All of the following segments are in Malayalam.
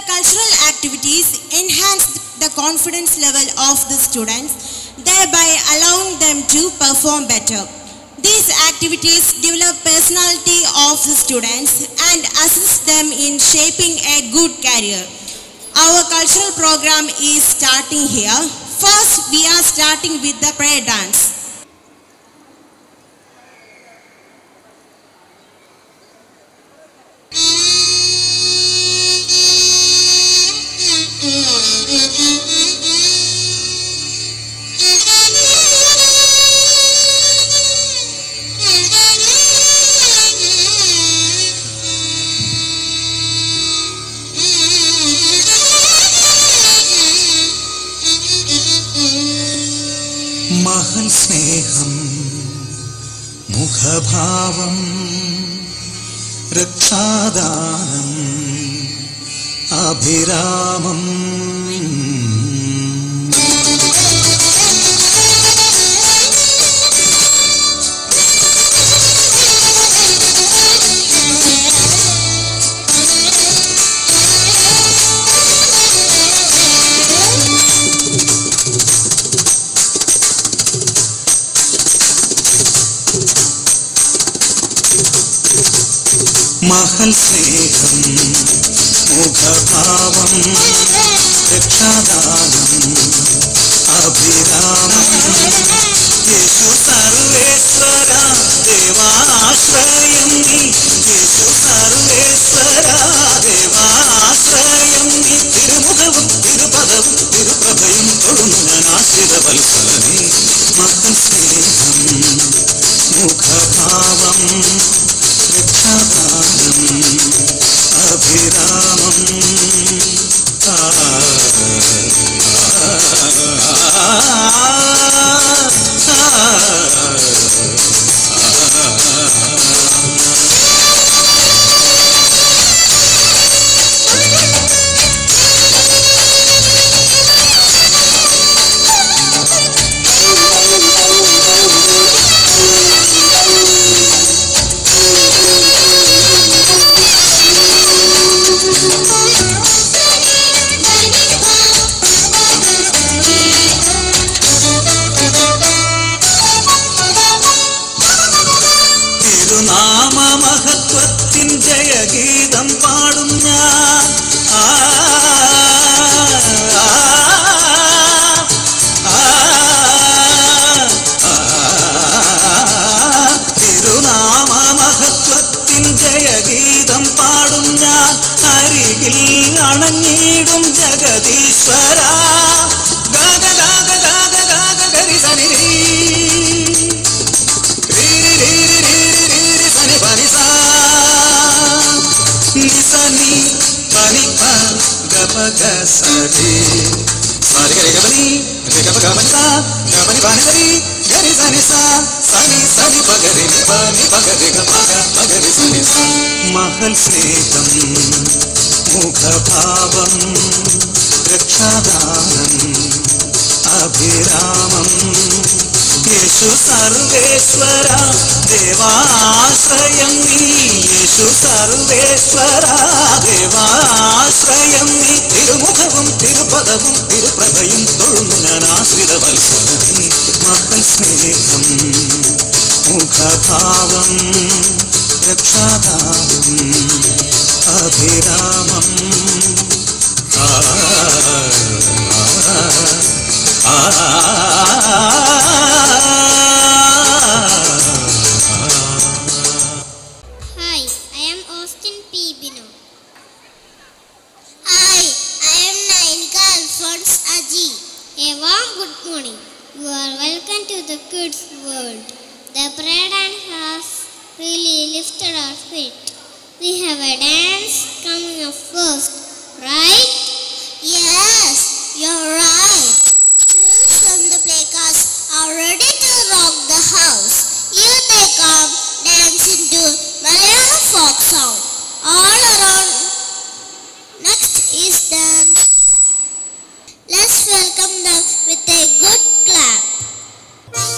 cultural activities enhance the confidence level of the students, thereby allowing them to perform better. These activities develop personality of the students and assist them in shaping a good career. Our cultural program is starting here. First, we are starting with the prayer dance. महल स्नेहम मुखभावम रक्षादानम अभिरामम महल स्नेहम मुखभावम रक्षादानम अभिरामम येषु सर्वेश्वरा देवाश्रयं हि येषु सर्वेश्वरा देवाश्रयं हि तिरुमुखवं तिरुपदवं तिरुप्रभयं तोळुनुनाश्रितवत्सलने महल स्नेहम मुखभावम अभिरामम ജയഗീതം പാടും ഞാൻ തിരുനാമ മഹത്വത്തിൻ ജയഗീതം പാടും ഞാൻ അരികിൽ അണഞ്ഞിടും ജഗദീശ്വര ഗാഗ ഗാഗ ഗാഗ ഗാഗ ഗരി സനി Nisani pani pa gapa ga sari sari gari gapani gapa gapani sa gapani pani sari gari sani sa sani sani pagari pani pagari gapa pagari sani sa mahal sneham mukha bhavam rakshadanam abhiramam येषु सर्वेश्वरा देवाश्रयं हि येषु सर्वेश्वरा देवाश्रयं हि तिरुमुखवं तिरुपदवं तिरुप्रभयं तोळुनुनाश्रितवत्सलने महल स्नेहं मुखभावं रक्षादानम् अभिरामम् Hi, I am Austin P. Bino. Hi, I am Nainika Alphonse Aji. A warm good morning. You are welcome to the kids' world. The prayer dance has really lifted our spirit. We have a dance coming up first, right? Yes, you're right. Students from the play class are ready to rock the house. You take up dance into Malayalam folk song all around. Next is dance. Let's welcome them with a good clap.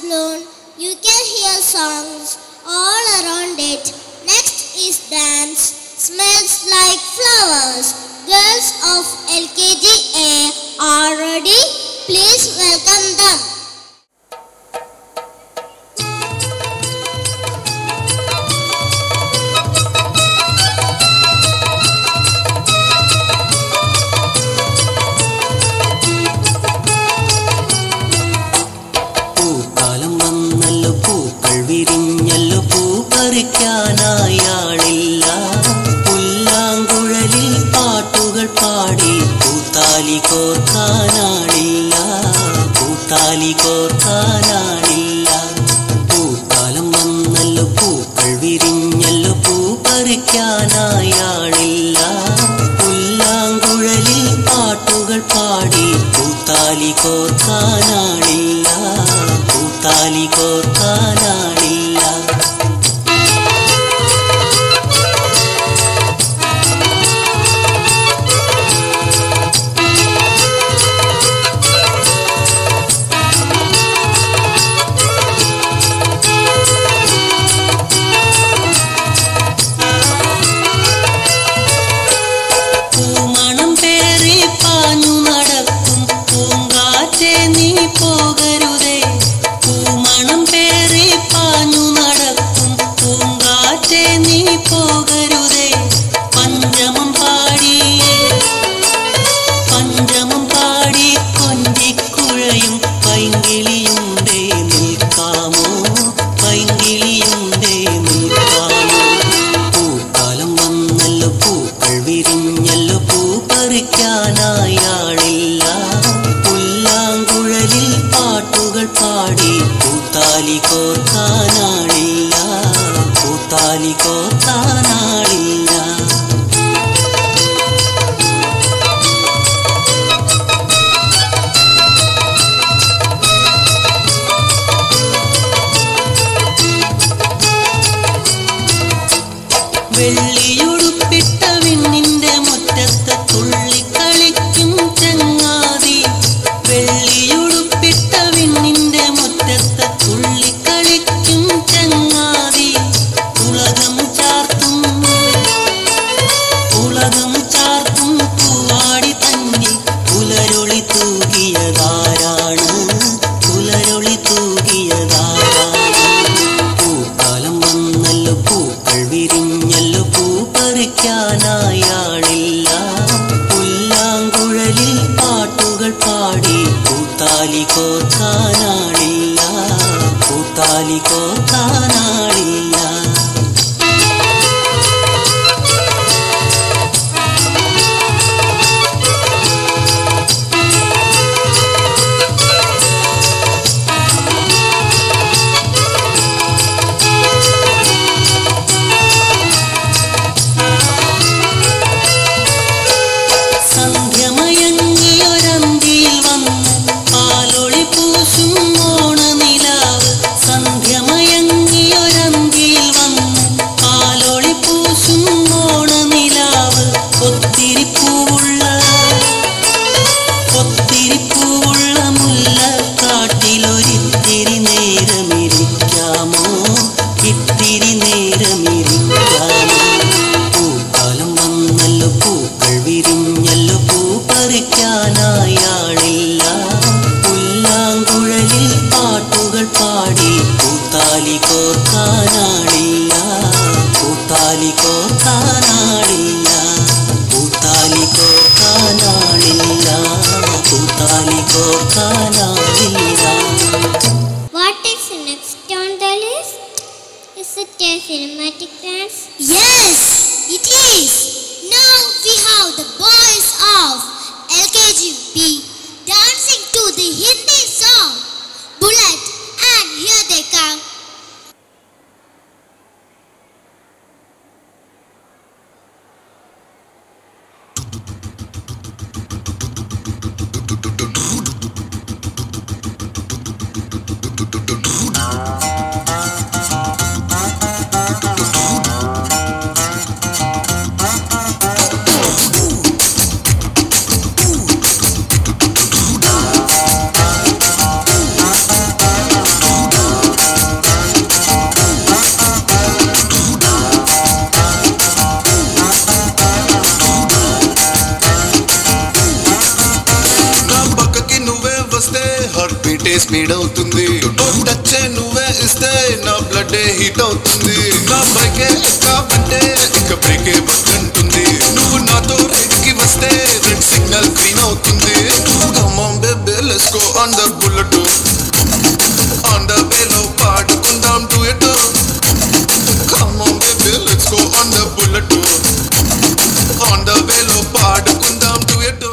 blown, you can hear songs all around it. Next is dance, smells like flowers. Girls of LKG A are ready. Please welcome them. വിരിഞ്ഞല്ലോ പൂ പറിക്കാനായാളില്ല പുല്ലാങ്കുഴലിൽ പാട്ടുകൾ പാടി പൂത്താലി കോർക്കാനാളില്ല പൂത്താലി കോർക്കാനാളില്ല പൂക്കാലം വന്നല്ലോ പൂക്കൾ വിരിഞ്ഞല്ലോ പൂ പറിക്കാനായാളില്ല പുല്ലാങ്കുഴലിൽ പാട്ടുകൾ പാടി പൂത്താലി കോർക്കാനാളില്ല പൂത്താലി കോർക്കാനാളില്ല പൂമണം പേറി പാഞ്ഞു നടക്കും പൂങ്കാറ്റേ നീ പോകരുതേ പൂമണം പേറി പാഞ്ഞു നടക്കും പൂങ്കാറ്റേ നീ പോകരുതേ പഞ്ചമം പാടി കൊഞ്ചിക്കുഴയും പൈങ്കിളിയുണ്ടേ നിൽക്കാമോ പൈങ്കിളിയുണ്ടേ നിൽക്കാമോ പൂക്കാലം വന്നല്ലോ പൂക്കൾ വിരിഞ്ഞല്ലോ പൂ പറിക്കാനായാളില്ല പുല്ലാങ്കുഴലിൽ പാട്ടുകൾ പാടി പൂത്താലി കോർക്കാനാളില്ല പൂത്താലി കോർക്കാനാളില്ല വെള്ളിയുടുപ്പിട്ട വിണ്ണിന്റെ മുറ്റത്ത് തുള്ളിക്കളിക്കും ചങ്ങാതി വെള്ളിയുടുപ്പിട്ട വിണ്ണിന്റെ മുറ്റത്ത് തുള്ളിക്കളിക്കും ചങ്ങാതി ഉലകം ചാർത്തും പൂവാടി തന്നിൽ പുലരൊളി തൂകിയതാരാണ് പുലരൊളി തൂകിയതാരാണ് പൂക്കാലം വന്നല്ലോ പൂക്കൾ വിരിഞ്ഞല്ലോ പൂ പറിക്കാനായാളില്ല പുല്ലാങ്കുഴലിൽ പാട്ടുകൾ പാടി പൂത്താലി കോർക്കാനാളില്ല പൂത്താലി കോർക്കാനാളില്ല സന്ധ്യമയങ്ങിയൊരന്തിയിൽ വന്ന് പാലൊളി പൂശും ഓണനിലാവ് സന്ധ്യമയങ്ങിയൊരന്തിയിൽ വന്ന് പാലൊളി പൂശും ഓണനിലാവ് ഒത്തിരി പൂവുള്ള മുല്ലക്കാട്ടിലൊരിത്തിരി നേരമിരിക്കാമോ ഇത്തിരി നേരമിരിക്കാമോ പൂക്കാലം വന്നല്ലോ പൂക്കൾ വിരിഞ്ഞല്ലോ പൂ പറിക്കാനായാളില്ല പുല്ലാങ്കുഴലിൽ പാട്ടുകൾ പാടി പൂത്താലി കോർക്കാനാളില്ല പൂത്താലി കോർക്കാനാളില്ല പൂത്താലി കോർക്കാനാളില്ല പൂത്താലി കോർക്കാനാളില്ല. What is next on the list? Is it a cinematic dance? Yes, it is. Now we have the boys of LKGB dancing to the Hindi song Bullet, and here they come. వస్తే హార్ట్ బీటే స్పీడ్ అవుతుంది. టచ్ నువ్వే ఇస్తే నా బ్లడ్ హీట్ అవుతుంది. నా బైకే ఎక్కావంటే ఇక బ్రేకే బట్టంటుంది. నువ్వు నాతో రైడ్ కి వస్తే రెడ్ సిగ్నల్ గ్రీన్ అవుతుంది. Come on baby let's go on the bullet. On the way లో పాడుకుందాం duet. Come on baby let's go on the bullet. On the way లో పాడుకుందాం duet.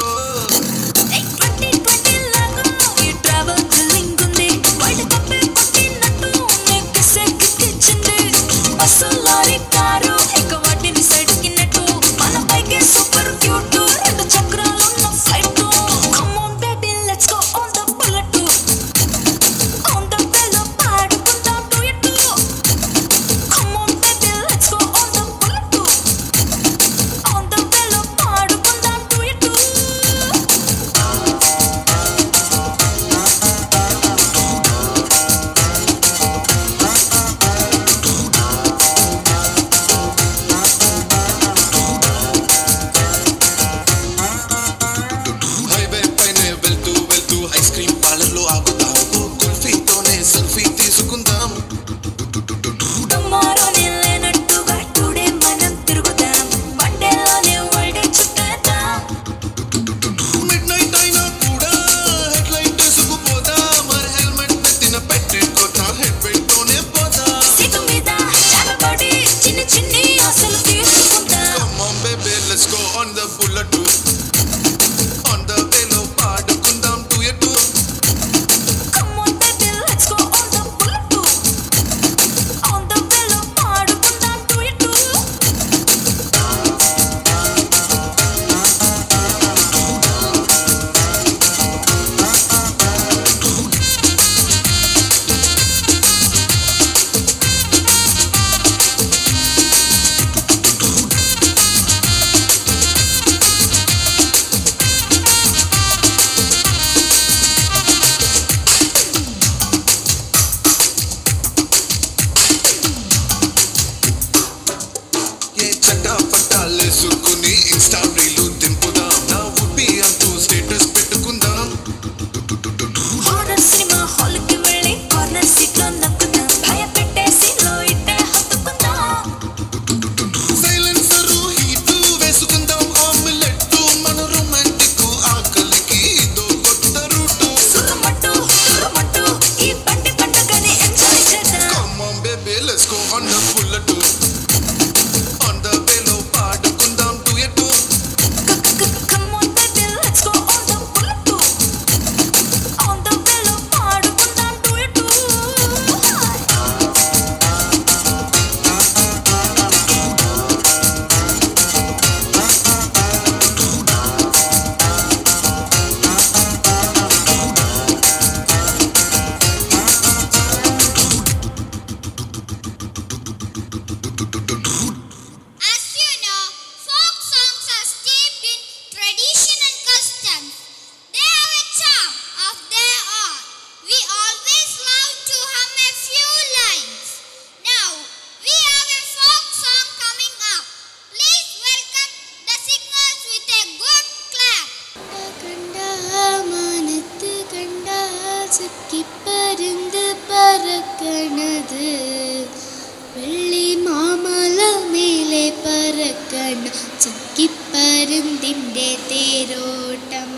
ചക്കിപ്പരുന്തിൻ്റെ തേരോട്ടം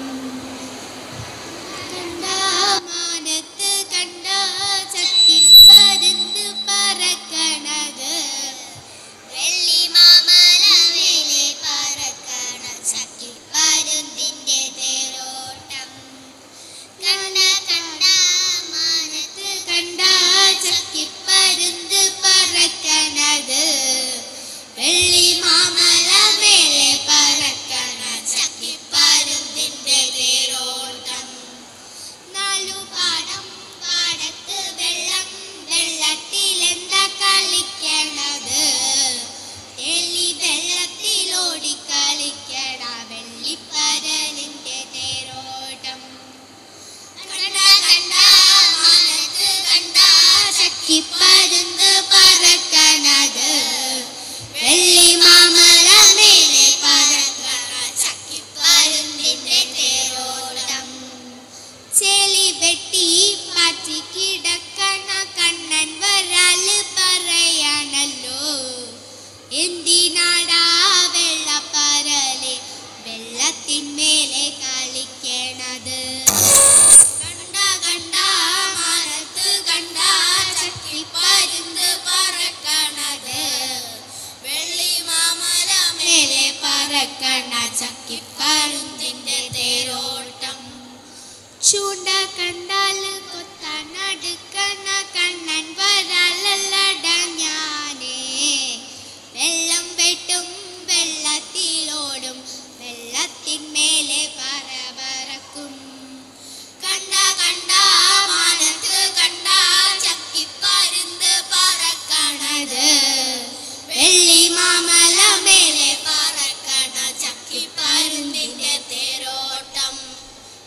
കണ്ടാമാനത്ത് കണ്ട ചക്കിപ്പരുന്ത് പറക്കണത് വെള്ളി മാമല മേലെ പറക്കണ ചക്കിപ്പരുന്തിൻ്റെ തേരോട്ടം കണ്ട കണ്ടാമാനത്ത് കണ്ട ചക്കിപ്പരുന്ത് പറക്കണത് വെള്ളി മാമല മേലെ പറക്കണ ചക്കിപ്പരുന്തിൻ്റെ തേരോട്ടം നാലു പാടം പാടത്ത് വെള്ളം വെള്ളത്തിലെന്താ കളിക്കണത് തെളി വെള്ളത്തിലോടി കളിക്കണ വെള്ളിപ്പരലിൻ്റെ തേരോട്ടം കണ്ട കണ്ട മാനത്ത് കണ്ട ചക്കിപ്പരുന്ത് പറക്കണത് വെള്ളി മാമല മേലെ പറക്കണ ചക്കിപ്പരുന്തിൻ്റെ തേരോട്ടം ചെളി ചൂണ്ട കണ്ടാൽ കൊത്താനടുക്കണ കണ്ണൻ വരാലല്ലട ഞാനേ. വെള്ളം വെട്ടും വെള്ളത്തിലോടും വെള്ളത്തിന്മേലെ പറക്കും. കണ്ട കണ്ട മാനത്ത് കണ്ട ചക്കിപ്പരുന്ത് പറക്കണത്. വെള്ളി മാമല മേലെ പറക്കണ ചക്കിപ്പരുന്തിന്റെ തേരോട്ടം.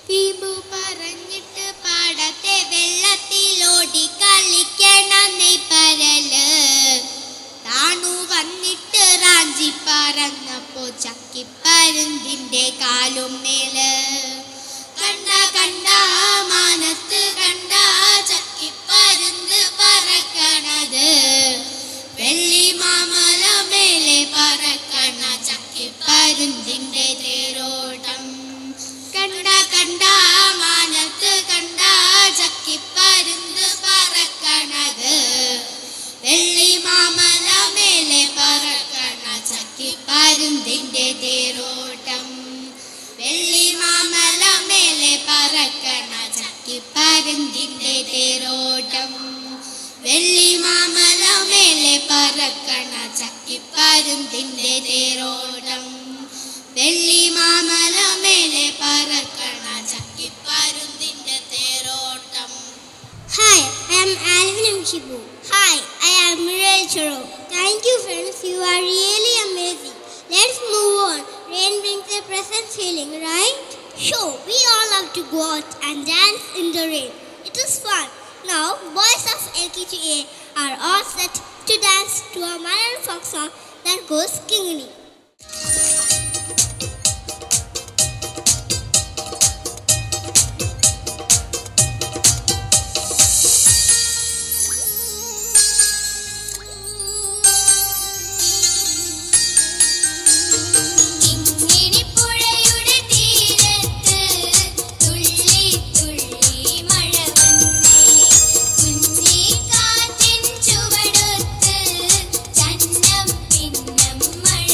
പീബു പറഞ്ഞിട്ട് പാടത്തെ വെള്ളത്തിലോടി കളിക്കണ നെയ്പരല്. താണു വന്നിട്ട് റാഞ്ചി പറന്നപ്പോ ചക്കിപ്പരുന്തിന്റെ കാലും മേല്. കണ്ട കണ്ട മാനത്ത് കണ്ട ചക്കിപ്പരുന്ത് പറക്കണത്. വെള്ളി മാമല മേലെ പറക്കണ ചക്കിപ്പരുന്തിന്റെ തേരോട്ടം. കണ്ട കണ്ട മാനത്ത് കണ്ട ചക്കിപ്പരുന്ത് പറക്കണത്. വെള്ളി മാമല മേലെ പറക്കണ ചക്കിപ്പരുന്തിന്റെ തേരോട്ടം. വെള്ളി മാമല മേലെ പറക്കണ ചക്കിപ്പരുന്തിന്റെ തേരോട്ടം. വെള്ളി മാമല മേലെ പറക്കണ ചക്കിപ്പരുന്തിന്റെ തേരോട്ടം. വെള്ളി മാമല മേലെ പറക്കണ ചക്കിപ്പരുന്തിന്റെ തേരോട്ടം. Hi, I am Alvin M. Shibu. Hi, I am Miral Choro. Thank you friends, you are really amazing. Let's move on. Rain brings a pleasant feeling, right? Sure, we all love to go out and dance in the rain. It is fun. Now, boys of LKGA are all set to dance to a Malayalam folk song that goes Kingani. ചന്നം പിന്നം മഴ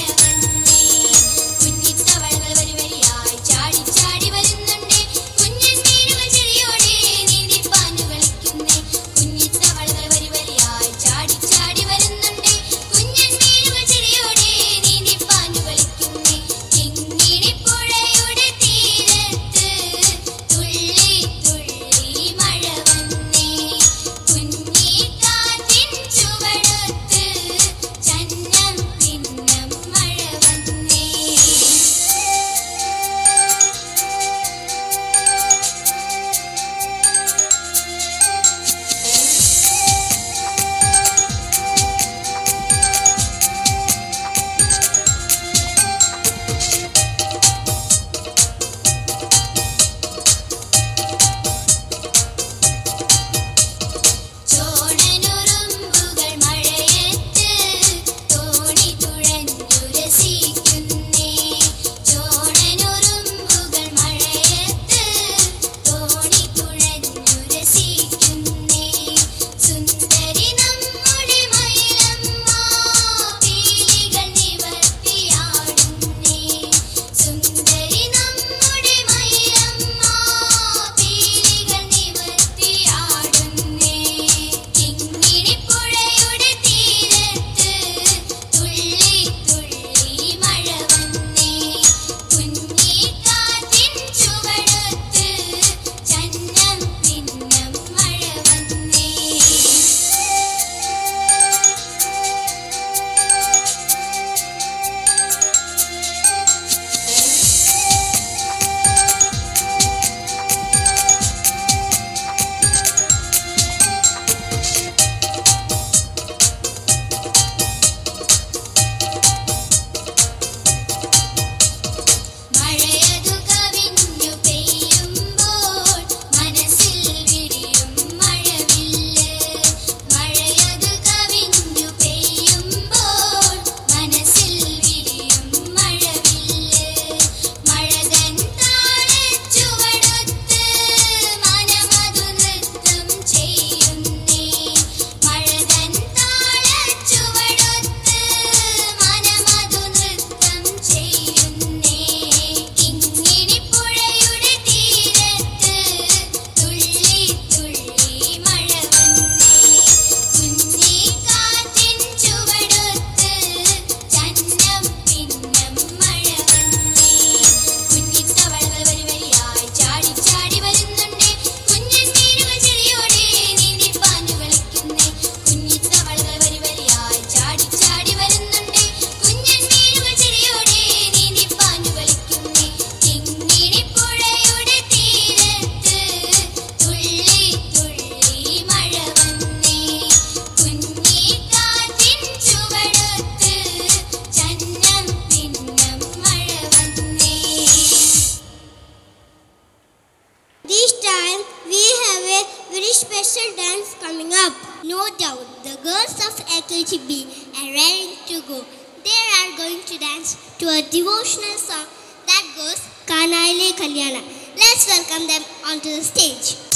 This time we have a very special dance coming up. No doubt the girls of LKGB are ready to go. They are going to dance to a devotional song that goes Kanaile Kalyana. Let's welcome them onto the stage.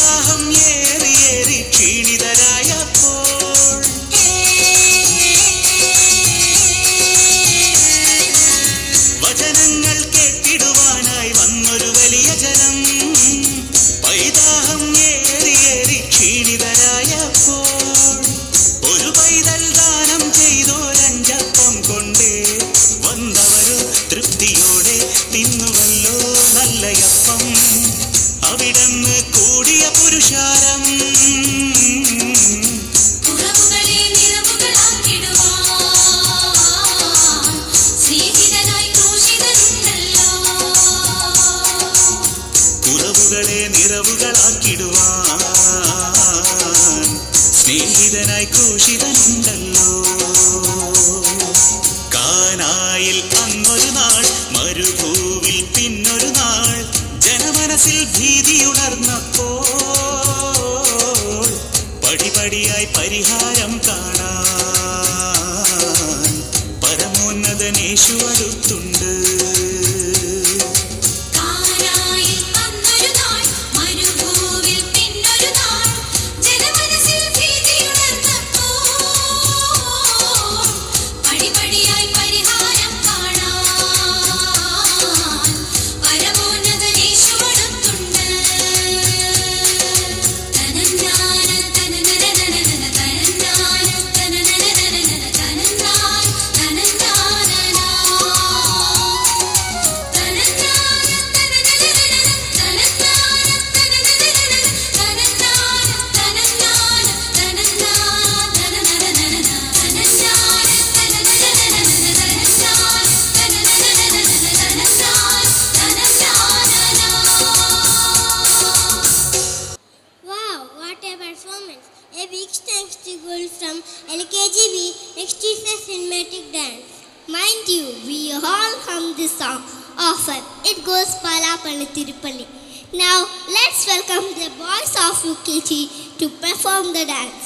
പൈതാഹം ഏറി ക്ഷീണിതരായപ്പോൾ വചനങ്ങൾ കേട്ടിടുവാനായി വന്നൊരു വലിയ ജനം. പൈതാഹം ഏറി ക്ഷീണിതരായപ്പോൾ ഒരു പൈതൽ ദാനം ചെയ്തോരഞ്ചപ്പം കൊണ്ടേ വന്നവരോ തൃപ്തിയോടെ തിന്നുവല്ലോ നല്ലയപ്പം. അവിടന്ന് കൂടിയ പുരുഷാരം കുറവുകളെ നിറവുകളാക്കിടുവാൻ സ്നേഹിതനായി ക്രൂശിതനുണ്ടല്ലോ. കാനായിൽ അന്നൊരു നാൾ, മരുഭൂവിൽ പിന്നൊരു നാൾ, ജനമനസ്സിൽ ഭീതിയുണർന്നപ്പോൾ പടിപടിയായി പരിഹാരം കാണാൻ പരമോന്നതനേശു അടുത്തുണ്ട്. A big thanks to girls from LKGB Next Jesus Cinematic Dance. Mind you, we all hum this song often. It goes Pala Pala Tirupalli. Now let's welcome the boys of UKG to perform the dance.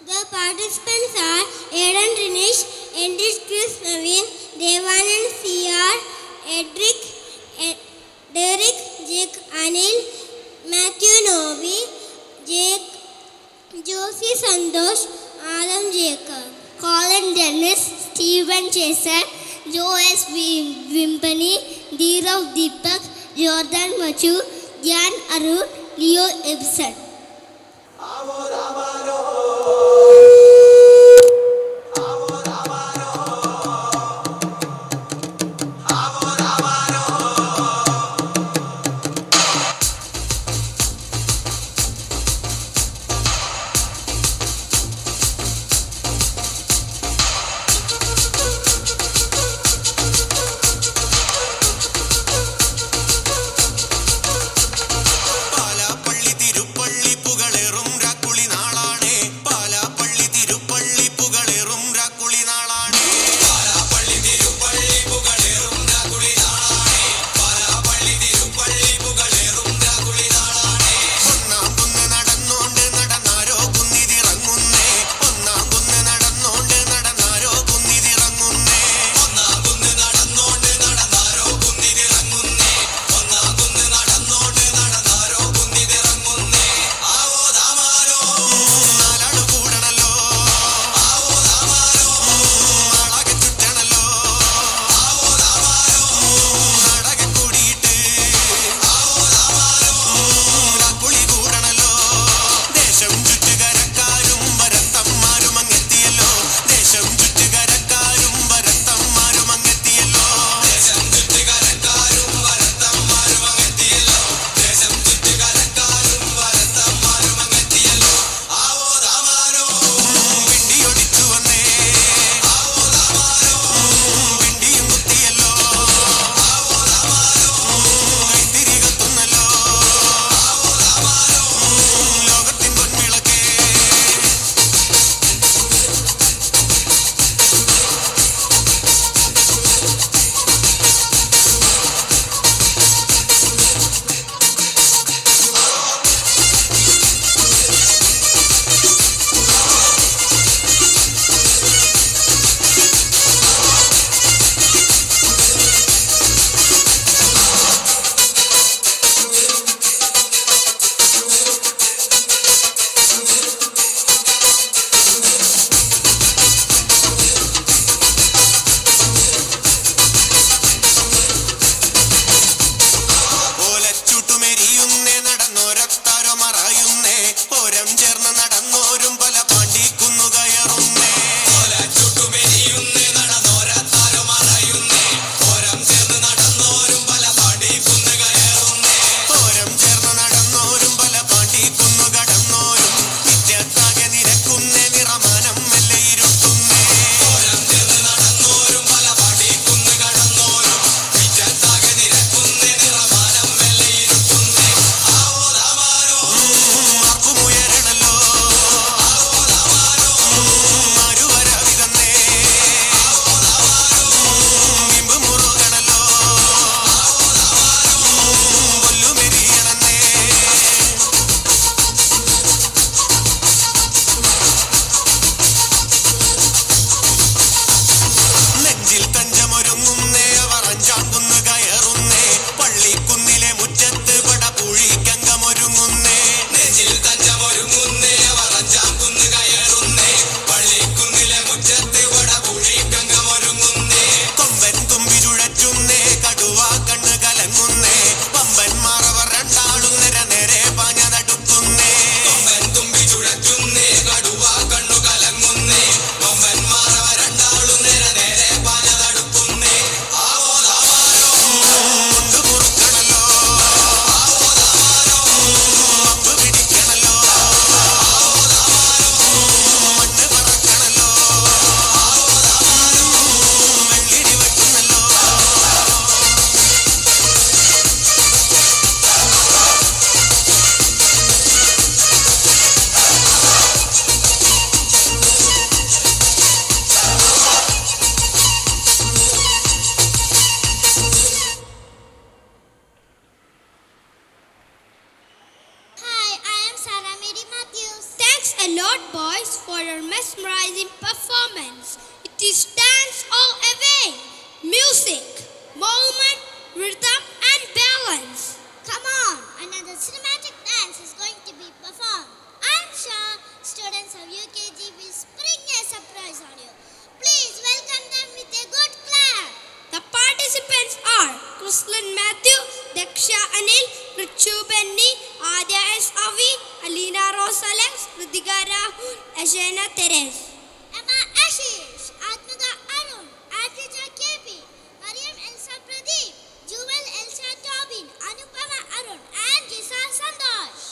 The participants are Aaron Rinesh, Endis Chris Naveen, Devanand CR, Edric, Derek, Jake Anil, Matthew Novi, Jake, Josie Santosh, Adam Jacob, Colin Dennis, Stephen Chaser, Joe S. Wimpany, Dhirav Deepak, Jordan Machu, Jan Arun, Leo Ibsen. Palapalli Thiruppally lot, boys, for your mesmerizing performance. It is dance all away. Music, movement, rhythm, and balance. Come on, another cinematic dance is going to be performed. I'm sure students of UKG will spring a surprise on you. Please welcome them with a good clap. The participants are Krislan Matthew, Daksha Anil, Richu Benny, Adya S. Avi, Alina Rose Alex, Ritika Rahul, Ashena Teres. Emma Ashish, Atmika Arun, Adrija KP, Mariam Elsa Pradeep, Jewel Elsa Tobin, Anupama Arun, and Jisa Santosh.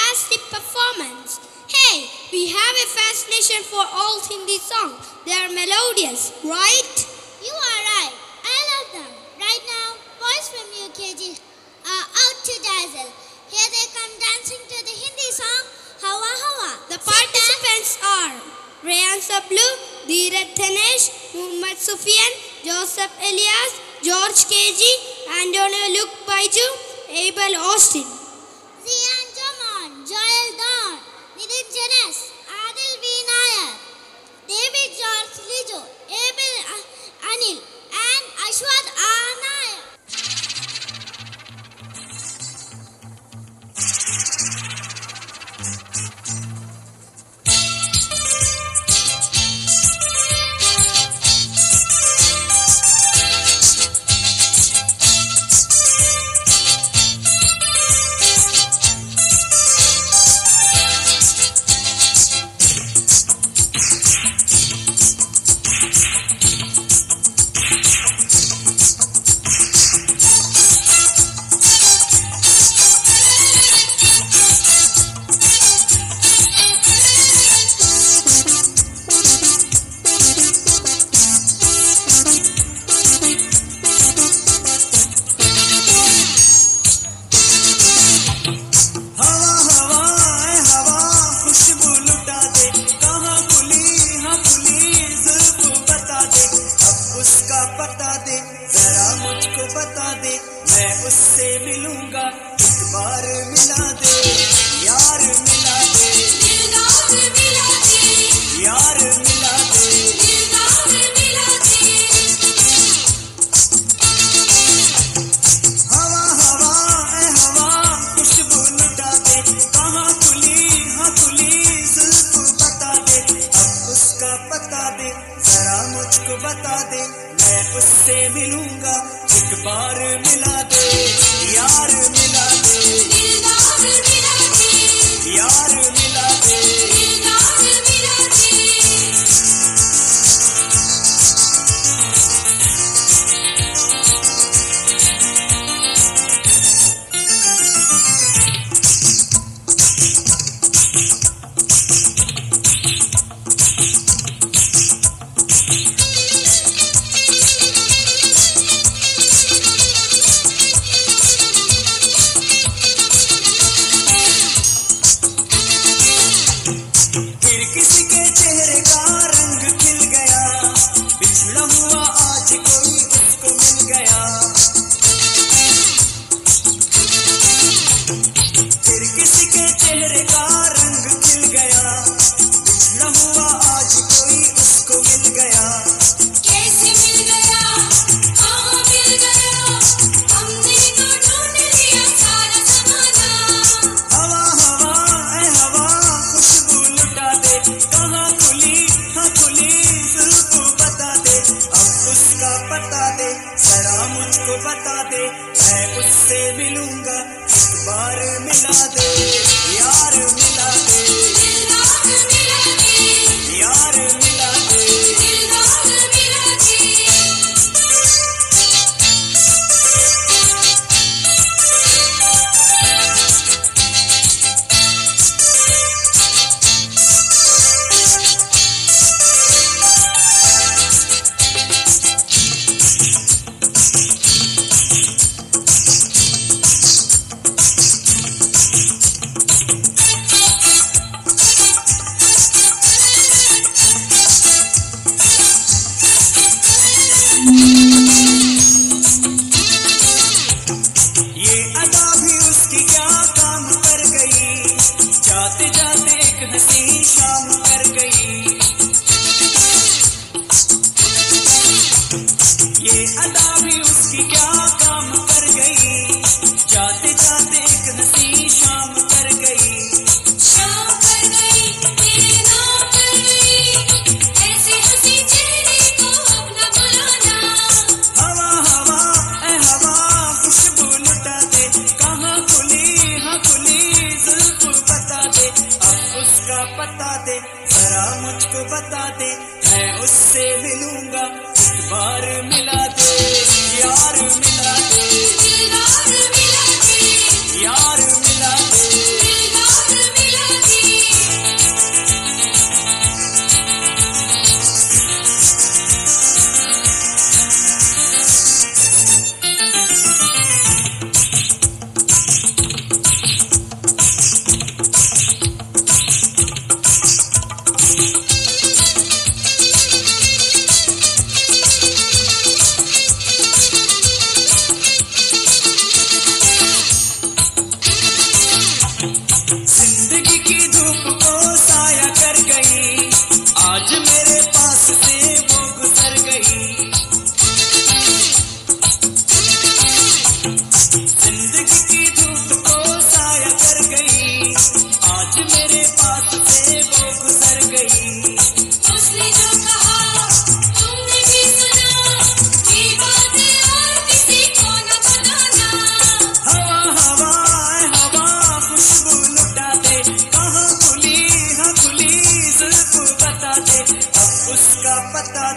fantastic performance. Hey, we have a fascination for all Hindi songs. They are melodious, right? You are right. I love them. Right now, boys from UKG are out to dazzle. Here they come dancing to the Hindi song Hawa Hawa. The participants are Rayan Sablu, Dheeraj Dhanesh, Muhammad Sufian, Joseph Elias, George KG, Antonio Luke Baiju, Abel Austin. Zian Jamon, Joel Don, Nidin Janes, Adil V. Nair, David George Lijo, Abel Anil, and Ashwat R. Nair. यार मिला दे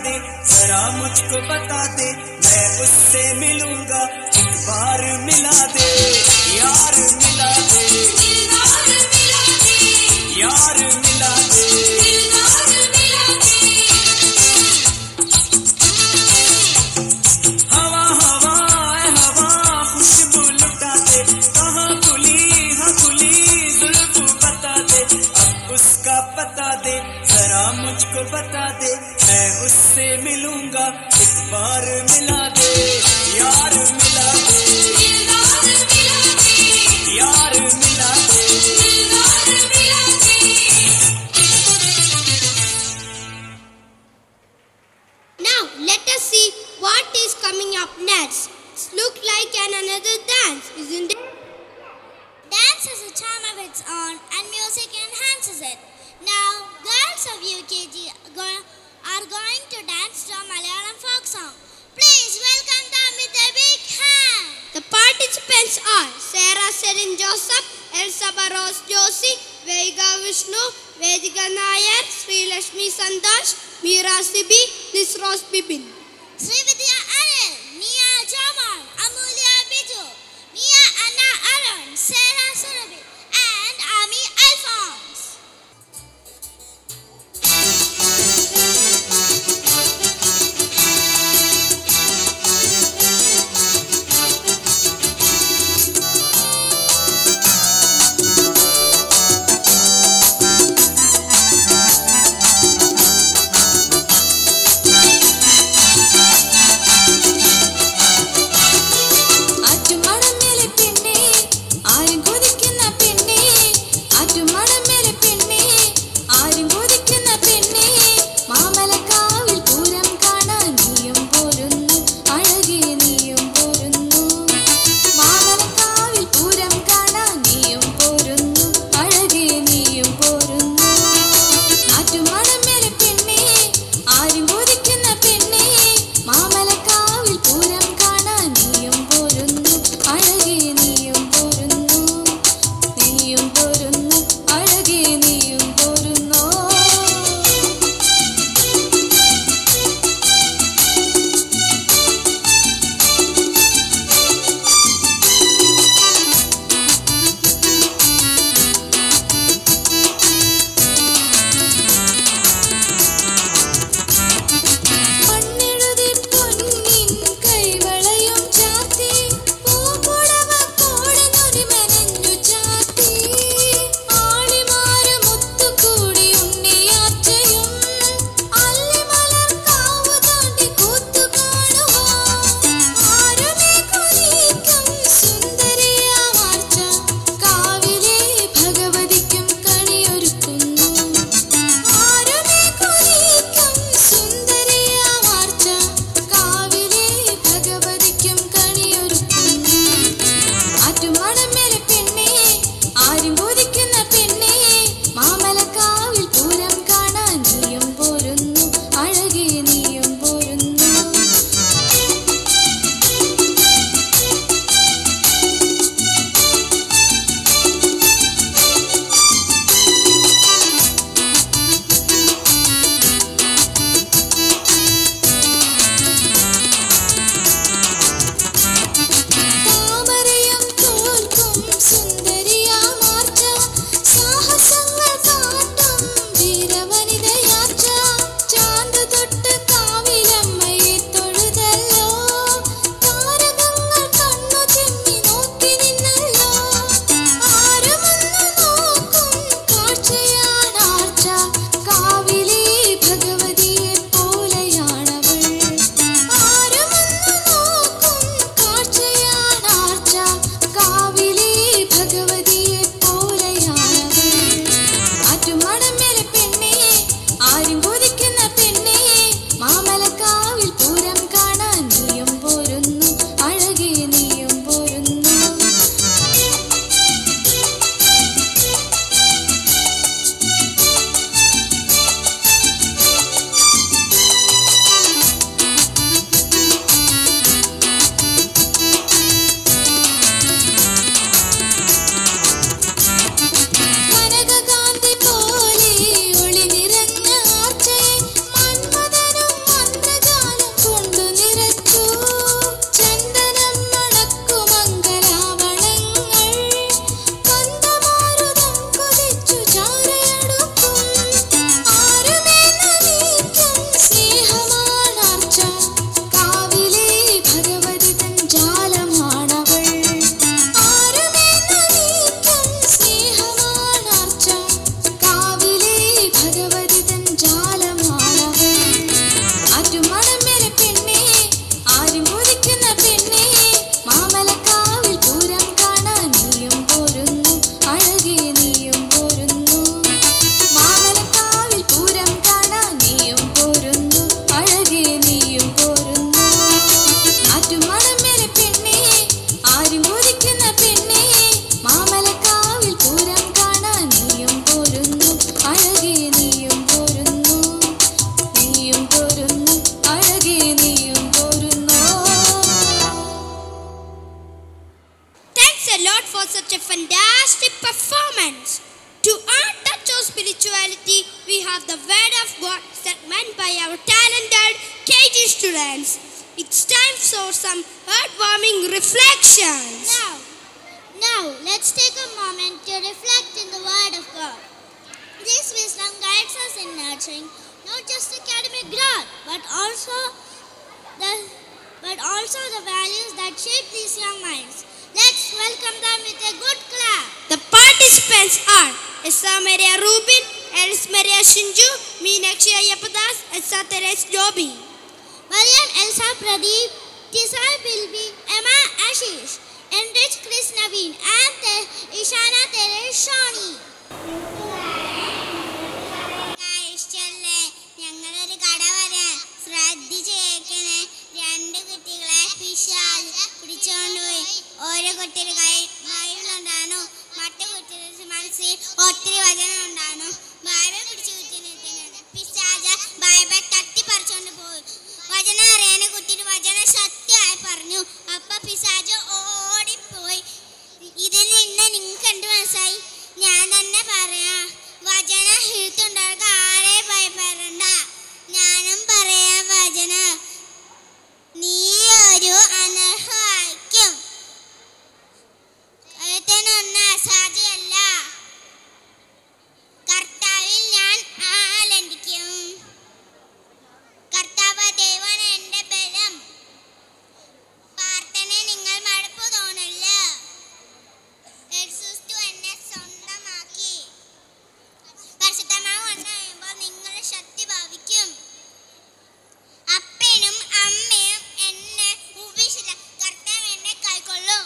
दे, जरा मुझको बता दे, मैं उससे मिलूंगा, एक बार मिला दे, यार मिला दे, यार मिला दे, हवा हवा हवा खुशबू लुटा दे, कहाँ खुली हाँ खुली जुल्फ बता दे, अब उसका पता दे, जरा मुझको बता दे, मैं उससे मिलूंगा, एक बार मिला दे, यार मिला दे, यार मिला दे। Now let us see what is coming up next. It looks like another dance, isn't it? Dance has a charm of its own and music enhances it. Now, girls of UKG are going to dance to a Malayalam folk song. Please welcome them with a big hand. The participants are Sarah Serin Joseph, Elsaba Rose Joshi, Veiga Vishnu, Vedika Nair, Sri Lashmi Santosh, Meera Sibi, Nisros Bibin. Srividya Anil, Mia Jaman, Amulya Biju, Mia Anna Arun, Sarah Surabhi, and Ami Alphonse. spirituality, we have the Word of God set meant by our talented KG students. It's time for some heartwarming reflections. Now, let's take a moment to reflect in the Word of God. This wisdom guides us in nurturing not just academic growth, but also the values that shape these young minds. Let's welcome them with a good clap. The participants are Esa Maria Rubin, Elis Maria Shinju, Meenakshi Ayappadas, Esa Teres Jobi, Mariam Elsa Pradeep, Tisa Bilbi, Emma Ashish, Enrich Chris Naveen, and Ishana Teres Shani. ഓരോ കുട്ടിയുടെ കയ്യിലുണ്ടായിരുന്നു മറ്റു കുട്ടിയുടെ മനസ്സിൽ ഒത്തിരി വചനം ഉണ്ടായിരുന്നു. ബൈബിൾ പിടിച്ചു കുത്തിയിട്ട് പിശാച് ബൈബിൾ തട്ടിപ്പറിച്ചുകൊണ്ട് പോയി. വചനം അറിയാൻ കുട്ടിയുടെ വചനം സത്യമായി പറഞ്ഞു. അപ്പൊ പിശാച് ഓടിപ്പോയി. ഇതിൽ നിന്ന് നിങ്ങൾക്ക് എന്ത് മനസ്സായി? ഞാൻ തന്നെ പറയാം. വചനം എഴുത്തുണ്ടാക്കുക ആരെ ഭയപ്പെടണ്ട. ഞാനും പറയാം വചനം. നീ ഒരു അനർഹമായിരിക്കും. കഴുത്തിനൊന്നും അസാധ്യമല്ല. കർത്താവിൽ ഞാൻ ആനന്ദിക്കും. കർത്താവ് ദൈവമാണ് എൻ്റെ ബലം. പ്രാർത്ഥന നിങ്ങൾ മടുപ്പ് തോന്നില്ല. യേശു എന്നെ സ്വന്തമാക്കി. പരിശുദ്ധമായി വന്നു കഴിയുമ്പോൾ നിങ്ങൾ ശക്തി ഭാവിക്കും. അപ്പനും അമ്മയും എന്നെ ഉപേക്ഷിച്ചില്ല. കർത്താവ് എന്നെ കൈക്കൊള്ളും.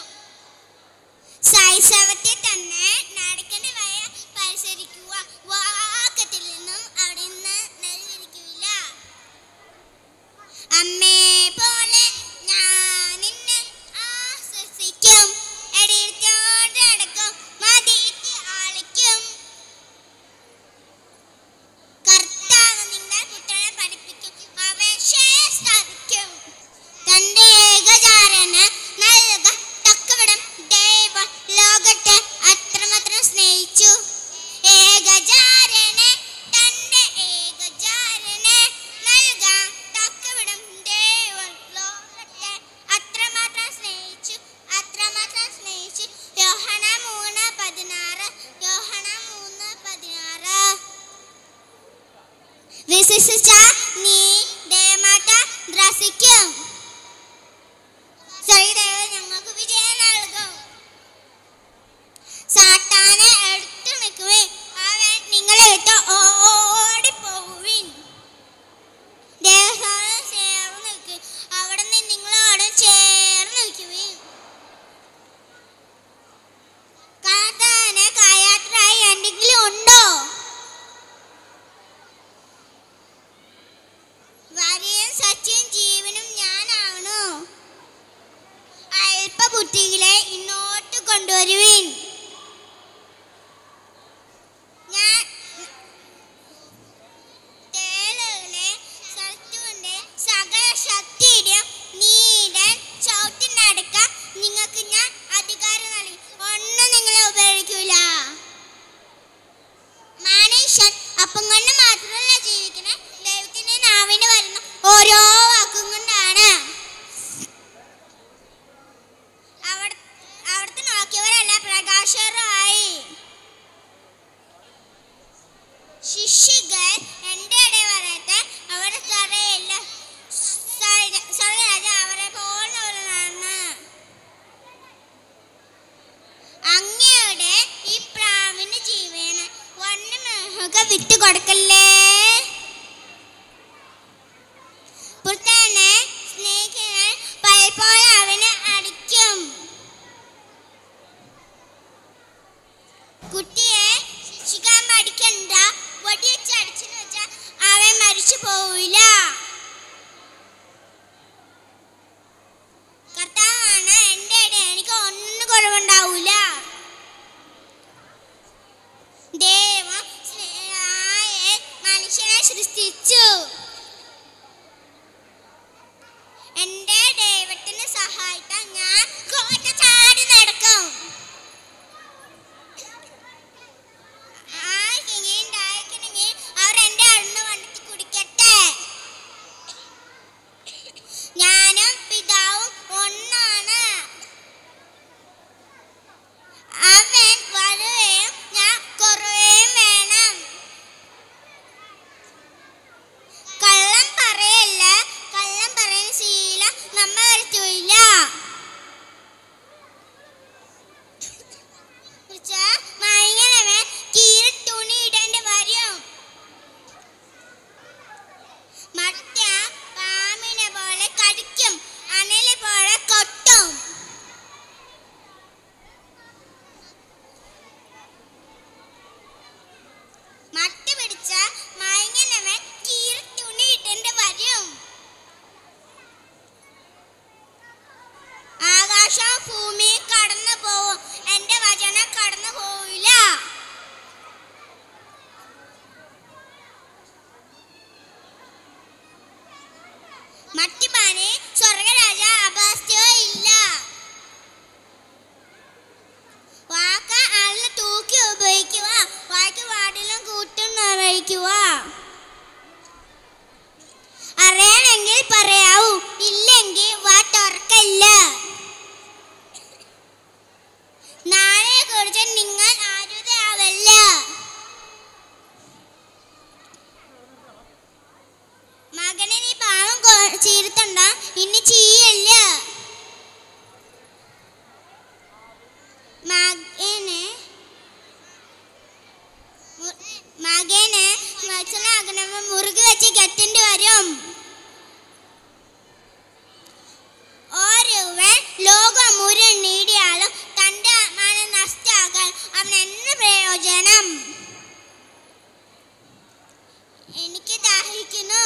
ശൈശവത്തിൽ തന്നെ നടക്കേണ്ട വഴി പരിസരിക്കുക. വാക്കത്തിൽ നിന്നും അവിടെ നിന്ന് നെല്ലിരിക്കില്ല. അമ്മയെ പോലെ ഞാൻ നിന്നെ ആശ്വസിക്കും. എടിയത്തോടെ അടക്കും. മതിയിട്ട് ആളിക്കും. കർത്താവ് നിന്റെ പുത്രനെ പഠിപ്പിക്കും. അവൻ സ്ഥാപിക്കും. തന്റെ ഏകജാതനെ നൽക തക്കവിധം ദൈവം ലോകത്തെ അത്രമാത്രം സ്നേഹിച്ചു. ഏകജാതനെ തന്റെ ഏകജാതനെ നൽകാൻ തക്കവിധം ദൈവം ലോകത്തെ അത്രമാത്രം സ്നേഹിച്ചു. യോഹന്നാൻ 3:16 വിശ്വസിച്ച നീ ദൈവമായിട്ട് ദ്രസിക്കും. ദൈവം ഞങ്ങൾക്ക് വിജയം നൽകും. സാത്താനെ എടുത്തു നിൽക്കുവിൻ. അവൻ നിങ്ങളെ വിട്ട് ഓടിപ്പോകുവിൻ. ദേഹത്തോട് ചേർന്ന് നിൽക്കും. അവിടെ നിന്ന് നിങ്ങളോട് ചേർന്ന് നിൽക്കുവിൻ. കാത്താനെ കായാത്രായി എന്തെങ്കിലും ഉണ്ടോ? വരിയും സത്യവും ജീവനും ഞാനാണു. അല്പബുദ്ധികളെ ഇങ്ങോട്ട് കൊണ്ടുവരുവിൻ. ഞാൻ തേളുകളെ സത്യത്തിന്റെ സകല ശക്തിയുടെയും നീടൻ ചവിട്ടി നടക്കാൻ നിങ്ങൾക്ക് ഞാൻ അധികാരം നൽകി. ഒന്നും നിങ്ങളെ ഉപയോഗിക്കൂല. മനുഷ്യൻ അപ്പം കൊണ്ട് മാത്രമല്ല ജീവിക്കുന്നത്, ദൈവത്തിന്റെ നാവിന് വരുന്ന ഓരോ വാക്കും കൊണ്ടാണ്. അവിടുത്തെ നോക്കിയവരല്ല പ്രകാശരായി. ശിശുകൾ എന്റെ ഇടയിൽ വരട്ടെ. അവരെ തറയില്ല. അവരെ പോകുന്നവരാണ്. അങ്ങയുടെ ഈ പ്രാവിന്റെ ജീവന് വന്യമൃഗ വിട്ടുകൊടുക്കല്ലേ. പുത്രനെ സ്നേഹിക്കാൻ പലപ്പോഴും അവനെ അടിക്കും. കുട്ടിയെ ശിക്ഷിക്കാൻ പഠിക്കണ്ട. വടിയച്ച് അടിച്ചെന്ന് വെച്ചാൽ അവൻ മരിച്ചു പോവില്ല. കർത്താവാണ് എൻ്റെ ഇടയിൽ. എനിക്ക് ഒന്നും കുറവുണ്ടാവൂല. ദൈവം സ്നേഹമായ മകനെ മനസ്സിലാകണമെന്ന് മുറുകെ വെച്ച് കെട്ടേണ്ടി വരും. ഒരുവൻ ലോകം മുഴുവൻ നേടിയാലും തന്റെ ആത്മാവിനെ നഷ്ടമാക്കാൻ അവൻ എന്ത് പ്രയോജനം? എനിക്ക് ദാഹിക്കുന്നു.